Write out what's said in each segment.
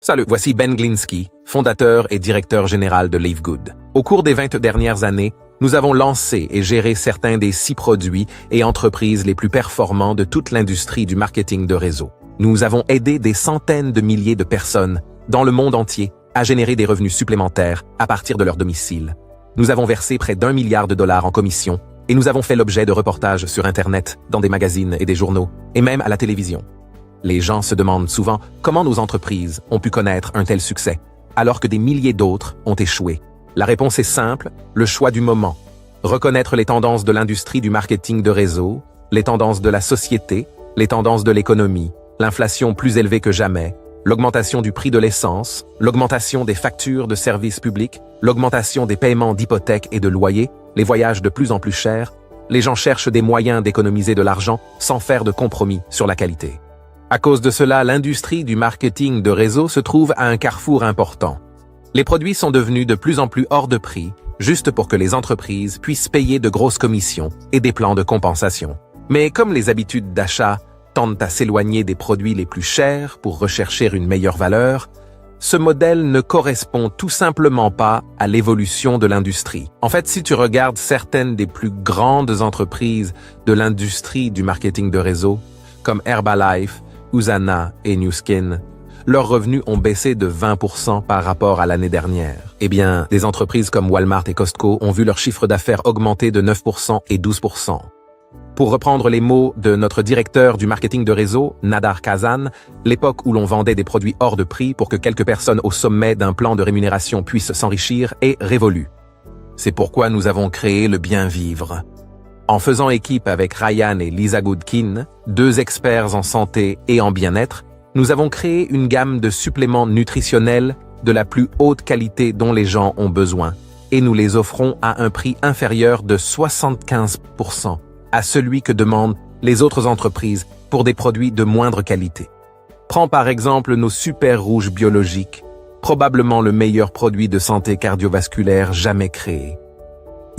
Salut, voici Ben Glinsky, fondateur et directeur général de Live Good. Au cours des 20 dernières années, nous avons lancé et géré certains des 6 produits et entreprises les plus performants de toute l'industrie du marketing de réseau. Nous avons aidé des centaines de milliers de personnes dans le monde entier à générer des revenus supplémentaires à partir de leur domicile. Nous avons versé près d'1 milliard de dollars en commissions et nous avons fait l'objet de reportages sur Internet, dans des magazines et des journaux, et même à la télévision. Les gens se demandent souvent comment nos entreprises ont pu connaître un tel succès, alors que des milliers d'autres ont échoué. La réponse est simple, le choix du moment. Reconnaître les tendances de l'industrie du marketing de réseau, les tendances de la société, les tendances de l'économie, l'inflation plus élevée que jamais, l'augmentation du prix de l'essence, l'augmentation des factures de services publics, l'augmentation des paiements d'hypothèques et de loyers, les voyages de plus en plus chers, les gens cherchent des moyens d'économiser de l'argent sans faire de compromis sur la qualité. À cause de cela, l'industrie du marketing de réseau se trouve à un carrefour important. Les produits sont devenus de plus en plus hors de prix, juste pour que les entreprises puissent payer de grosses commissions et des plans de compensation. Mais comme les habitudes d'achat tendent à s'éloigner des produits les plus chers pour rechercher une meilleure valeur, ce modèle ne correspond tout simplement pas à l'évolution de l'industrie. En fait, si tu regardes certaines des plus grandes entreprises de l'industrie du marketing de réseau, comme Herbalife, Usana et Nu Skin, leurs revenus ont baissé de 20% par rapport à l'année dernière. Eh bien, des entreprises comme Walmart et Costco ont vu leur chiffre d'affaires augmenter de 9% et 12%. Pour reprendre les mots de notre directeur du marketing de réseau, Nadar Kazan, l'époque où l'on vendait des produits hors de prix pour que quelques personnes au sommet d'un plan de rémunération puissent s'enrichir est révolue. C'est pourquoi nous avons créé le bien vivre. En faisant équipe avec Ryan et Lisa Goodkin, 2 experts en santé et en bien-être, nous avons créé une gamme de suppléments nutritionnels de la plus haute qualité dont les gens ont besoin, et nous les offrons à un prix inférieur de 75% à celui que demandent les autres entreprises pour des produits de moindre qualité. Prends par exemple nos super rouges biologiques, probablement le meilleur produit de santé cardiovasculaire jamais créé.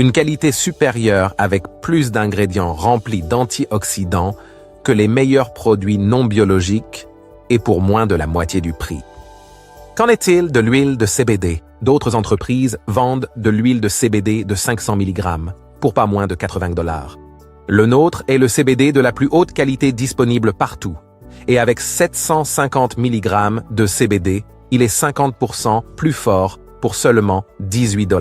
Une qualité supérieure avec plus d'ingrédients remplis d'antioxydants que les meilleurs produits non biologiques et pour moins de la moitié du prix. Qu'en est-il de l'huile de CBD? D'autres entreprises vendent de l'huile de CBD de 500 mg pour pas moins de 80 $. Le nôtre est le CBD de la plus haute qualité disponible partout. Et avec 750 mg de CBD, il est 50% plus fort pour seulement 18 $.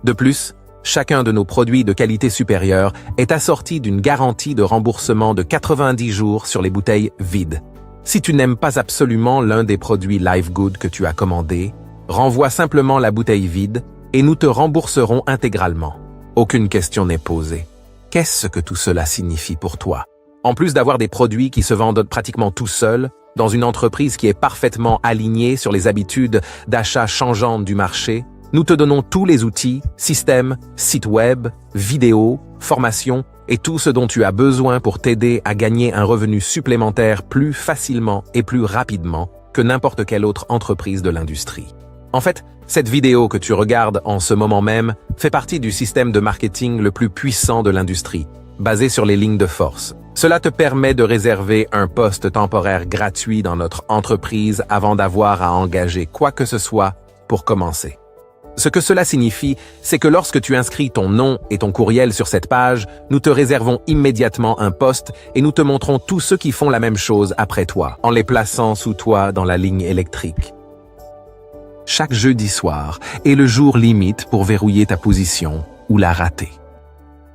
De plus, chacun de nos produits de qualité supérieure est assorti d'une garantie de remboursement de 90 jours sur les bouteilles vides. Si tu n'aimes pas absolument l'un des produits Live Good que tu as commandé, renvoie simplement la bouteille vide et nous te rembourserons intégralement. Aucune question n'est posée. Qu'est-ce que tout cela signifie pour toi? En plus d'avoir des produits qui se vendent pratiquement tout seuls, dans une entreprise qui est parfaitement alignée sur les habitudes d'achat changeantes du marché, nous te donnons tous les outils, systèmes, sites web, vidéos, formations et tout ce dont tu as besoin pour t'aider à gagner un revenu supplémentaire plus facilement et plus rapidement que n'importe quelle autre entreprise de l'industrie. En fait, cette vidéo que tu regardes en ce moment même fait partie du système de marketing le plus puissant de l'industrie, basé sur les lignes de force. Cela te permet de réserver un poste temporaire gratuit dans notre entreprise avant d'avoir à engager quoi que ce soit pour commencer. Ce que cela signifie, c'est que lorsque tu inscris ton nom et ton courriel sur cette page, nous te réservons immédiatement un poste et nous te montrons tous ceux qui font la même chose après toi, en les plaçant sous toi dans la ligne électrique. Chaque jeudi soir est le jour limite pour verrouiller ta position ou la rater.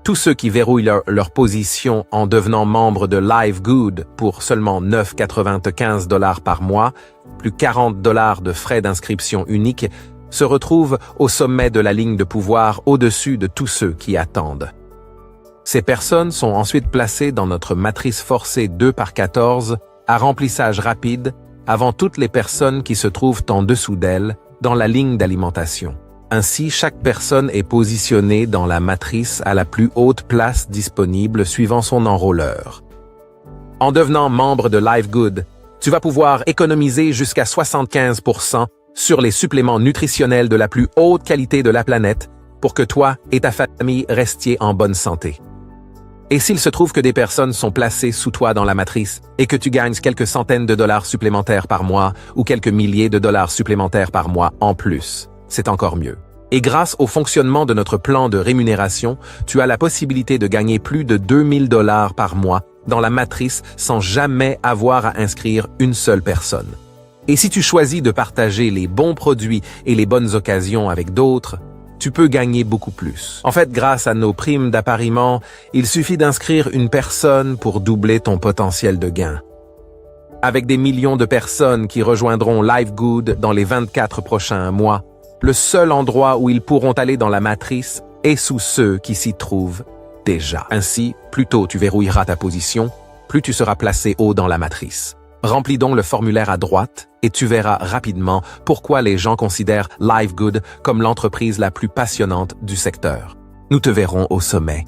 Tous ceux qui verrouillent leur position en devenant membres de Live Good pour seulement 9,95 $ par mois, plus 40 $ de frais d'inscription unique, se retrouvent au sommet de la ligne de pouvoir au-dessus de tous ceux qui attendent. Ces personnes sont ensuite placées dans notre matrice forcée 2/14 à remplissage rapide avant toutes les personnes qui se trouvent en dessous d'elles dans la ligne d'alimentation. Ainsi, chaque personne est positionnée dans la matrice à la plus haute place disponible suivant son enrôleur. En devenant membre de Live Good, tu vas pouvoir économiser jusqu'à 75% sur les suppléments nutritionnels de la plus haute qualité de la planète pour que toi et ta famille restiez en bonne santé. Et s'il se trouve que des personnes sont placées sous toi dans la matrice et que tu gagnes quelques centaines de dollars supplémentaires par mois ou quelques milliers de dollars supplémentaires par mois en plus, c'est encore mieux. Et grâce au fonctionnement de notre plan de rémunération, tu as la possibilité de gagner plus de 2000 dollars par mois dans la matrice sans jamais avoir à inscrire une seule personne. Et si tu choisis de partager les bons produits et les bonnes occasions avec d'autres, tu peux gagner beaucoup plus. En fait, grâce à nos primes d'appariement, il suffit d'inscrire une personne pour doubler ton potentiel de gain. Avec des millions de personnes qui rejoindront LiveGood dans les 24 prochains mois, le seul endroit où ils pourront aller dans la matrice est sous ceux qui s'y trouvent déjà. Ainsi, plus tôt tu verrouilleras ta position, plus tu seras placé haut dans la matrice. Remplis donc le formulaire à droite et tu verras rapidement pourquoi les gens considèrent LiveGood comme l'entreprise la plus passionnante du secteur. Nous te verrons au sommet.